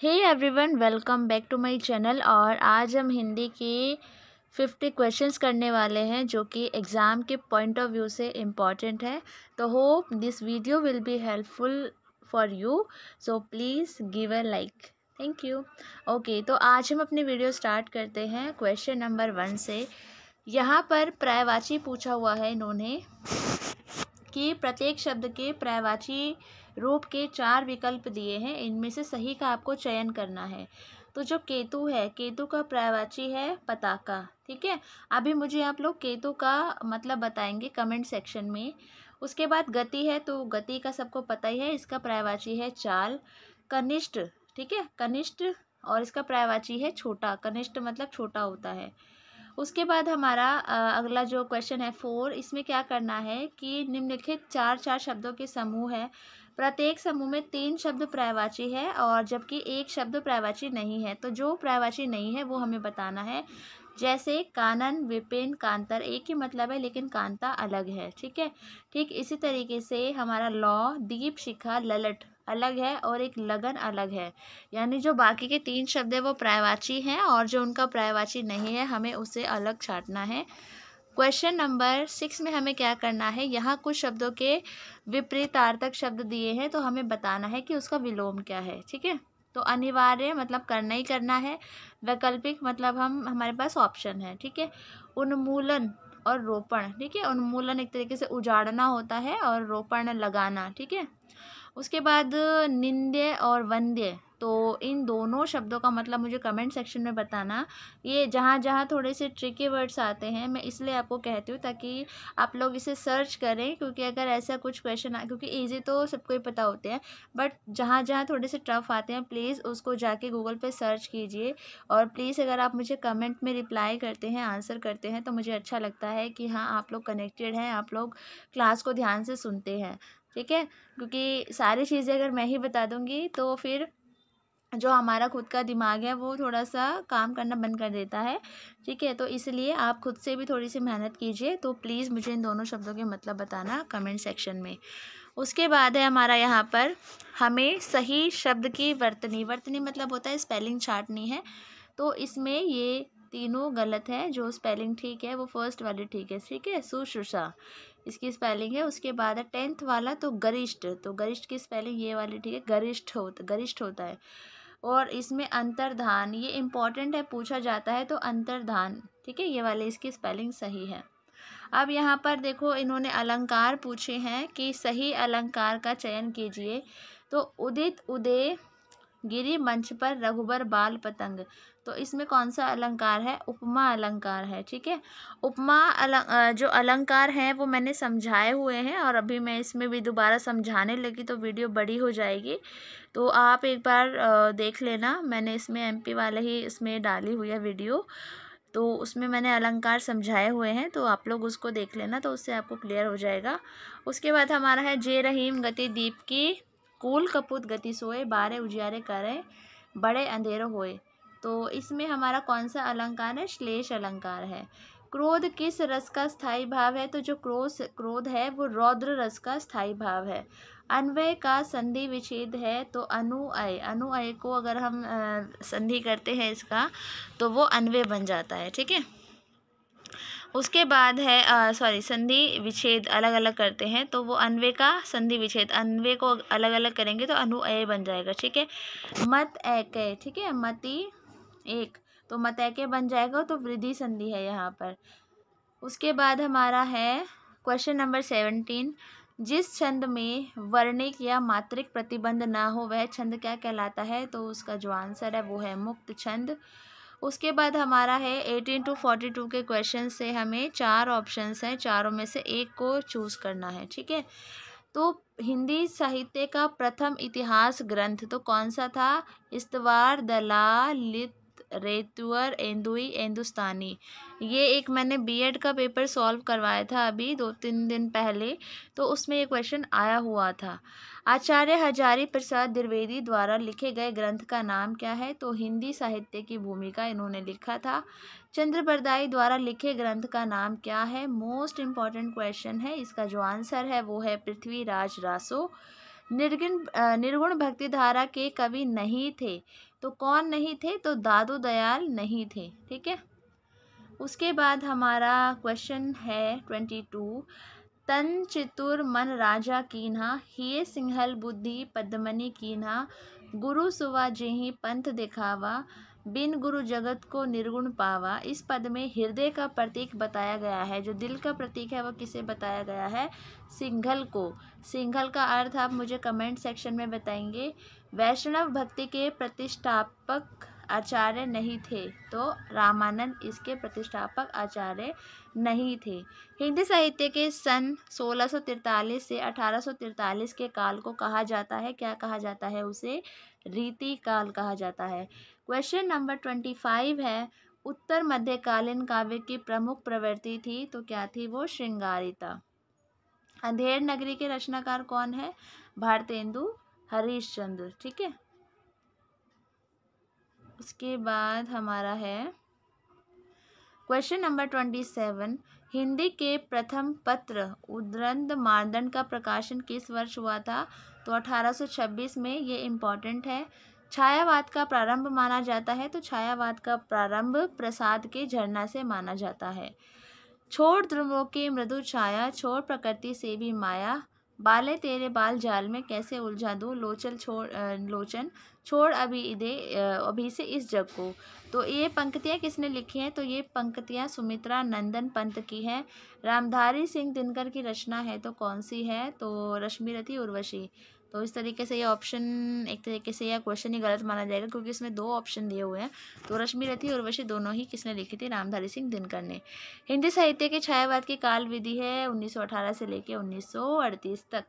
Hey everyone, welcome back to my channel. और आज हम हिंदी की 50 क्वेश्चंस करने वाले हैं जो कि एग्ज़ाम के पॉइंट ऑफ व्यू से इम्पॉर्टेंट है। तो hope this video will be helpful for you, so please give a like. Thank you. Okay, तो आज हम अपनी वीडियो स्टार्ट करते हैं क्वेश्चन नंबर 1 से। यहाँ पर पर्यायवाची पूछा हुआ है इन्होंने कि प्रत्येक शब्द के पर्यायवाची रूप के 4 विकल्प दिए हैं, इनमें से सही का आपको चयन करना है। तो जो केतु है, केतु का पर्यायवाची है पताका। ठीक है, अभी मुझे आप लोग केतु का मतलब बताएंगे कमेंट सेक्शन में। उसके बाद गति है, तो गति का सबको पता ही है, इसका पर्यायवाची है चाल। कनिष्ठ, ठीक है, कनिष्ठ, और इसका पर्यायवाची है छोटा। कनिष्ठ मतलब छोटा होता है। उसके बाद हमारा अगला जो क्वेश्चन है 4, इसमें क्या करना है कि निम्नलिखित 4 शब्दों के समूह है। प्रत्येक समूह में 3 शब्द पर्यायवाची है और जबकि एक शब्द पर्यायवाची नहीं है। तो जो पर्यायवाची नहीं है वो हमें बताना है। जैसे कानन, विपिन, कांतर एक ही मतलब है लेकिन कांता अलग है। ठीक है, ठीक इसी तरीके से हमारा लौ, दीप, शिखा, ललट अलग है और एक लगन अलग है। यानी जो बाकी के 3 शब्द है वो पर्यायवाची हैं और जो उनका पर्यायवाची नहीं है हमें उसे अलग छांटना है। क्वेश्चन नंबर 6 में हमें क्या करना है, यहाँ कुछ शब्दों के विपरीतार्थक शब्द दिए हैं तो हमें बताना है कि उसका विलोम क्या है। ठीक है, तो अनिवार्य मतलब करना ही करना है। वैकल्पिक मतलब हमारे पास ऑप्शन है। ठीक है, उन्मूलन और रोपण। ठीक है, उन्मूलन एक तरीके से उजाड़ना होता है और रोपण लगाना। ठीक है, उसके बाद निंद्य और वंद्य, तो इन दोनों शब्दों का मतलब मुझे कमेंट सेक्शन में बताना। ये जहाँ जहाँ थोड़े से ट्रिकी वर्ड्स आते हैं मैं इसलिए आपको कहती हूँ ताकि आप लोग इसे सर्च करें, क्योंकि अगर ऐसा कुछ क्वेश्चन क्योंकि इजी तो सबको ही पता होते हैं, बट जहाँ जहाँ थोड़े से टफ आते हैं प्लीज़ उसको जाके गूगल पे सर्च कीजिए। और प्लीज़ अगर आप मुझे कमेंट में रिप्लाई करते हैं, आंसर करते हैं तो मुझे अच्छा लगता है कि हाँ आप लोग कनेक्टेड हैं, आप लोग क्लास को ध्यान से सुनते हैं। ठीक है, क्योंकि सारी चीज़ें अगर मैं ही बता दूंगी तो फिर जो हमारा खुद का दिमाग है वो थोड़ा सा काम करना बंद कर देता है। ठीक है, तो इसलिए आप खुद से भी थोड़ी सी मेहनत कीजिए। तो प्लीज़ मुझे इन दोनों शब्दों के मतलब बताना कमेंट सेक्शन में। उसके बाद है हमारा यहाँ पर हमें सही शब्द की वर्तनी। वर्तनी मतलब होता है स्पेलिंग छांटनी है। तो इसमें ये तीनों गलत है, जो स्पेलिंग ठीक है वो फर्स्ट वाली ठीक है। ठीक है, सुश्रुषा इसकी स्पेलिंग है। उसके बाद है 10th वाला तो गरिष्ठ, तो गरिष्ठ की स्पेलिंग ये वाली ठीक है, गरिष्ठ होता है। और इसमें अंतर्धान, ये इम्पॉर्टेंट है, पूछा जाता है तो अंतर्धान। ठीक है, ये वाले इसकी स्पेलिंग सही है। अब यहाँ पर देखो इन्होंने अलंकार पूछे हैं कि सही अलंकार का चयन कीजिए। तो उदित उदय, गिरी मंच पर, रघुबर बाल पतंग, तो इसमें कौन सा अलंकार है, उपमा अलंकार है। ठीक है, उपमा जो अलंकार हैं वो मैंने समझाए हुए हैं और अभी मैं इसमें भी दोबारा समझाने लगी तो वीडियो बड़ी हो जाएगी। तो आप एक बार देख लेना, मैंने इसमें एमपी वाले ही इसमें डाली हुई है वीडियो, तो उसमें मैंने अलंकार समझाए हुए हैं, तो आप लोग उसको देख लेना तो उससे आपको क्लियर हो जाएगा। उसके बाद हमारा है जे रहीम गति दीप की, कूल कपूत गति सोए, बारे उजियारे करे, बड़े अंधेरे होए, तो इसमें हमारा कौन सा अलंकार है, श्लेष अलंकार है। क्रोध किस रस का स्थायी भाव है, तो जो क्रोध है वो रौद्र रस का स्थायी भाव है। अन्वय का संधि विच्छेद है, तो अनुअय, अनुअय को अगर हम संधि करते हैं इसका तो वो अन्वय बन जाता है। ठीक है, उसके बाद है संधि विच्छेद अलग अलग करते हैं तो वो अन्वय का संधि विच्छेद, अन्वय को अलग अलग करेंगे तो अनुअय बन जाएगा। ठीक है, मत ऐके, ठीक है, मति एक, तो मत ऐके बन जाएगा, तो वृद्धि संधि है यहाँ पर। उसके बाद हमारा है क्वेश्चन नंबर 17, जिस छंद में वर्णिक या मात्रिक प्रतिबंध ना हो वह छंद क्या कहलाता है, तो उसका जो आंसर है वो है मुक्त छंद। उसके बाद हमारा है 18 to 42 के क्वेश्चन से हमें 4 ऑप्शंस हैं, चारों में से एक को चूज़ करना है। ठीक है, तो हिंदी साहित्य का प्रथम इतिहास ग्रंथ तो कौन सा था, इस्तवार, दलालित, रेतुअर, एंदुई, हिंदुस्तानी। ये एक मैंने बीएड का पेपर सॉल्व करवाया था अभी 2-3 दिन पहले, तो उसमें ये क्वेश्चन आया हुआ था। आचार्य हजारी प्रसाद द्विवेदी द्वारा लिखे गए ग्रंथ का नाम क्या है, तो हिंदी साहित्य की भूमिका इन्होंने लिखा था। चंद्र बरदाई द्वारा लिखे ग्रंथ का नाम क्या है, मोस्ट इम्पॉर्टेंट क्वेश्चन है, इसका जो आंसर है वो है पृथ्वीराज रासो। निर्गुण भक्ति धारा के कवि नहीं थे, तो कौन नहीं थे? तो दादू दयाल नहीं थे। ठीक है। उसके बाद हमारा क्वेश्चन है 22। तन चितुर मन राजा कीन्हा, हिये सिंहल बुद्धि पद्मनि कीन्हा, गुरु सुवा जेहि पंथ दिखावा, बिन गुरु जगत को निर्गुण पावा। इस पद में हृदय का प्रतीक बताया गया है, जो दिल का प्रतीक है वह किसे बताया गया है? सिंघल को। सिंघल का अर्थ आप मुझे कमेंट सेक्शन में बताएंगे। वैष्णव भक्ति के प्रतिष्ठापक आचार्य नहीं थे, तो रामानंद इसके प्रतिष्ठापक आचार्य नहीं थे। हिंदी साहित्य के सन 1643 से 1843 के काल को कहा जाता है, क्या कहा जाता है उसे? रीति काल कहा जाता है। क्वेश्चन नंबर 25 है, उत्तर मध्यकालीन काव्य की प्रमुख प्रवृत्ति थी, तो क्या थी वो? श्रृंगारिता। अंधेर नगरी के रचनाकार कौन है? भारतेंदु हरिश्चंद्र। ठीक है। उसके बाद हमारा है क्वेश्चन नंबर 27। हिंदी के प्रथम पत्र उद्दंड मार्तंड का प्रकाशन किस वर्ष हुआ था? तो 1826 में। ये इम्पॉर्टेंट है। छायावाद का प्रारंभ माना जाता है, तो छायावाद का प्रारंभ प्रसाद के झरना से माना जाता है। छोड़ ध्रुवों की मृदु छाया, छोड़ प्रकृति से भी माया, बाले तेरे बाल जाल में कैसे उलझा दूँ, लोचन छोड़ अभी से इस जग को। तो ये पंक्तियाँ किसने लिखी हैं? तो ये पंक्तियाँ सुमित्रा नंदन पंत की है। रामधारी सिंह दिनकर की रचना है, तो कौन सी है? तो रश्मिरथी उर्वशी। तो इस तरीके से ये ऑप्शन, एक तरीके से यह क्वेश्चन ही गलत माना जाएगा, क्योंकि इसमें दो ऑप्शन दिए हुए हैं। तो रश्मिरथी उर्वशी दोनों ही किसने लिखी थी? रामधारी सिंह दिनकर ने। हिंदी साहित्य के छायावाद की काल विधि है 1918 से लेकर 1938 तक।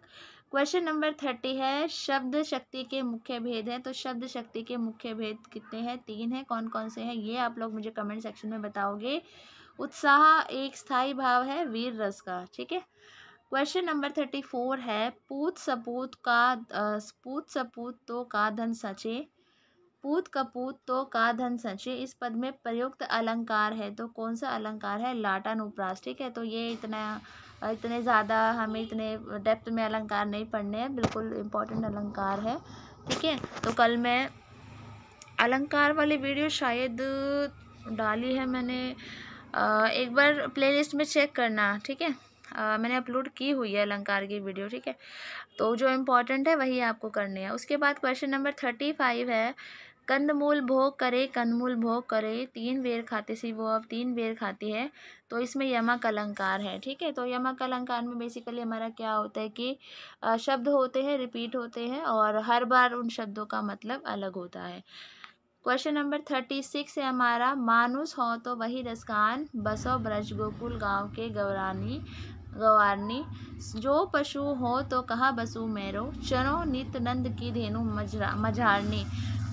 क्वेश्चन नंबर 30 है, शब्द शक्ति के मुख्य भेद है, तो शब्द शक्ति के मुख्य भेद कितने हैं? 3 हैं। कौन कौन से हैं ये आप लोग मुझे कमेंट सेक्शन में बताओगे। उत्साह एक स्थायी भाव है वीर रस का। ठीक है। क्वेश्चन नंबर 34 है, पूत सपूत तो का धन सचे, पूत कपूत तो का धन सचे। इस पद में प्रयुक्त अलंकार है, तो कौन सा अलंकार है? लाटानुप्रास। ठीक है। तो ये इतने ज़्यादा हमें इतने डेप्थ में अलंकार नहीं पढ़ने हैं, बिल्कुल इम्पोर्टेंट अलंकार है। ठीक है। तो कल मैं अलंकार वाली वीडियो शायद डाली है मैंने, एक बार प्लेलिस्ट में चेक करना। ठीक है। मैंने अपलोड की हुई है अलंकार की वीडियो। ठीक है। तो जो इम्पोर्टेंट है वही आपको करनी है। उसके बाद क्वेश्चन नंबर 35 है, कंदमूल भोग करे, कंदमूल भोग करे, 3 बेर खाते सी वो अब 3 बेर खाती है। तो इसमें यमक अलंकार है। ठीक है। तो यमक अलंकार में बेसिकली हमारा क्या होता है कि शब्द होते हैं, रिपीट होते हैं, और हर बार उन शब्दों का मतलब अलग होता है। क्वेश्चन नंबर 36 है हमारा, मानुस हो तो वही रसकान, बसो ब्रज गोकुल गाँव के गवारनी, जो पशु हो तो कहा बसु मेरो, चरो नित नंद की धेनु मझारनी।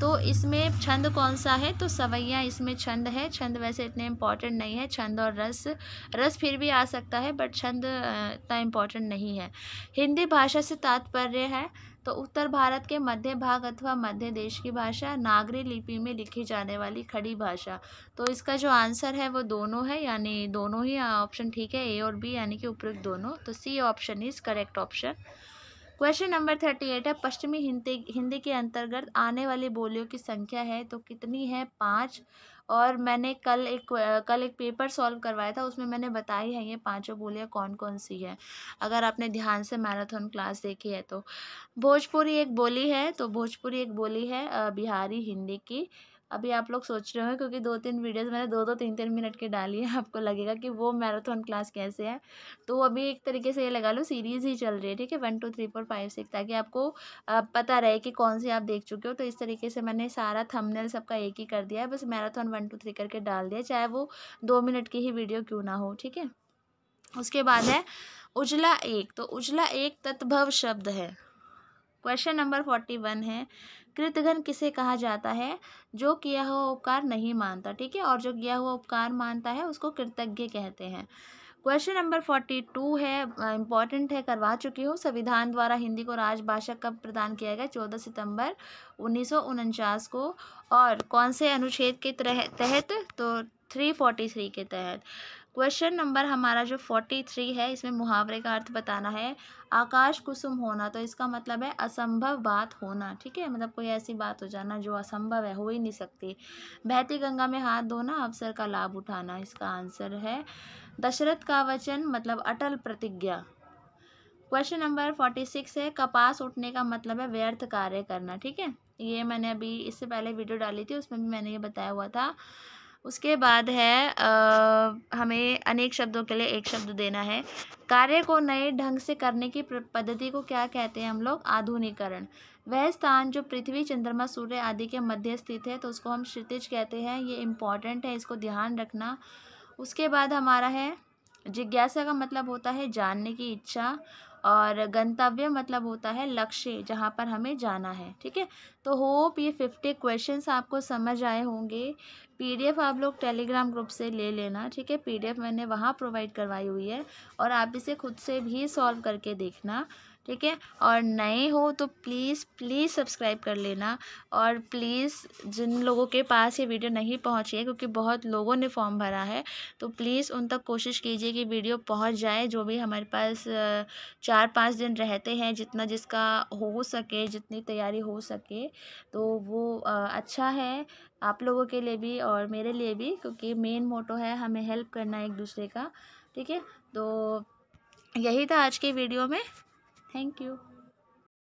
तो इसमें छंद कौन सा है? तो सवैया इसमें छंद है। छंद वैसे इतने इम्पॉर्टेंट नहीं है, छंद और रस फिर भी आ सकता है, बट छंद इतना इम्पॉर्टेंट नहीं है। हिंदी भाषा से तात्पर्य है, तो उत्तर भारत के मध्य भाग अथवा मध्य देश की भाषा, नागरी लिपि में लिखी जाने वाली खड़ी भाषा। तो इसका जो आंसर है वो दोनों है, यानी दोनों ही ऑप्शन ठीक है, ए और बी, यानी कि उपयुक्त दोनों। तो C option is correct option. Question number 38 है, पश्चिमी हिंदी के अंतर्गत आने वाली बोलियों की संख्या है, तो कितनी है? 5। और मैंने कल एक पेपर सॉल्व करवाया था, उसमें मैंने बताई है ये 5 बोलियाँ कौन कौन सी है, अगर आपने ध्यान से मैराथन क्लास देखी है तो। भोजपुरी एक बोली है, तो भोजपुरी एक बोली है बिहारी हिंदी की। अभी आप लोग सोच रहे हो, क्योंकि 2-3 वीडियोज़ मैंने 2-2 3-3 मिनट की डाली है, आपको लगेगा कि वो मैराथन क्लास कैसे है। तो अभी एक तरीके से ये लगा लो सीरीज़ ही चल रही है। ठीक है। 1 2 3 4 5 6, ताकि आपको पता रहे कि कौन सी आप देख चुके हो। तो इस तरीके से मैंने सारा थंबनेल सबका एक ही कर दिया है, बस मैराथन 1 2 3 करके डाल दिया, चाहे वो 2 मिनट की ही वीडियो क्यों ना हो। ठीक है। उसके बाद है उजला एक, तो उजला एक तत्भव शब्द है। क्वेश्चन नंबर 41 है, कृतघ्न किसे कहा जाता है? जो किया हुआ उपकार नहीं मानता। ठीक है। और जो किया हुआ उपकार मानता है उसको कृतज्ञ कहते हैं। क्वेश्चन नंबर 42 है, इम्पॉर्टेंट है, करवा चुकी हूँ। संविधान द्वारा हिंदी को राजभाषा कब प्रदान किया गया? 14 सितंबर 1949 को। और कौन से अनुच्छेद के तहत? तो 343 के तहत। क्वेश्चन नंबर हमारा जो 43 है, इसमें मुहावरे का अर्थ बताना है। आकाश कुसुम होना, तो इसका मतलब है असंभव बात होना, ठीक है, मतलब कोई ऐसी बात हो जाना जो असंभव है, हो ही नहीं सकती। बहती गंगा में हाथ धोना, अवसर का लाभ उठाना, इसका आंसर है। दशरथ का वचन मतलब अटल प्रतिज्ञा। क्वेश्चन नंबर 46 है, कपास उठने का मतलब है व्यर्थ कार्य करना, ठीक है। ये मैंने अभी इससे पहले वीडियो डाली थी, उसमें भी मैंने ये बताया हुआ था। उसके बाद है हमें अनेक शब्दों के लिए एक शब्द देना है। कार्य को नए ढंग से करने की पद्धति को क्या कहते हैं हम लोग? आधुनिकरण। वह स्थान जो पृथ्वी, चंद्रमा, सूर्य आदि के मध्य स्थित है, तो उसको हम क्षितिज कहते हैं। ये इम्पॉर्टेंट है, इसको ध्यान रखना। उसके बाद हमारा है जिज्ञासा का मतलब होता है जानने की इच्छा, और गंतव्य मतलब होता है लक्ष्य, जहाँ पर हमें जाना है, ठीक है। तो होप ये 50 क्वेश्चंस आपको समझ आए होंगे। पीडीएफ आप लोग टेलीग्राम ग्रुप से ले लेना, ठीक है। पीडीएफ मैंने वहाँ प्रोवाइड करवाई हुई है, और आप इसे खुद से भी सॉल्व करके देखना, ठीक है। और नए हो तो प्लीज़ प्लीज़ सब्सक्राइब कर लेना, और प्लीज़ जिन लोगों के पास ये वीडियो नहीं पहुँची है, क्योंकि बहुत लोगों ने फॉर्म भरा है, तो प्लीज़ उन तक कोशिश कीजिए कि वीडियो पहुँच जाए। जो भी हमारे पास 4-5 दिन रहते हैं, जितना जिसका हो सके, जितनी तैयारी हो सके, तो वो अच्छा है आप लोगों के लिए भी और मेरे लिए भी, क्योंकि मेन मोटो है हमें हेल्प करना एक दूसरे का, ठीक है। तो यही था आज के वीडियो में। Thank you.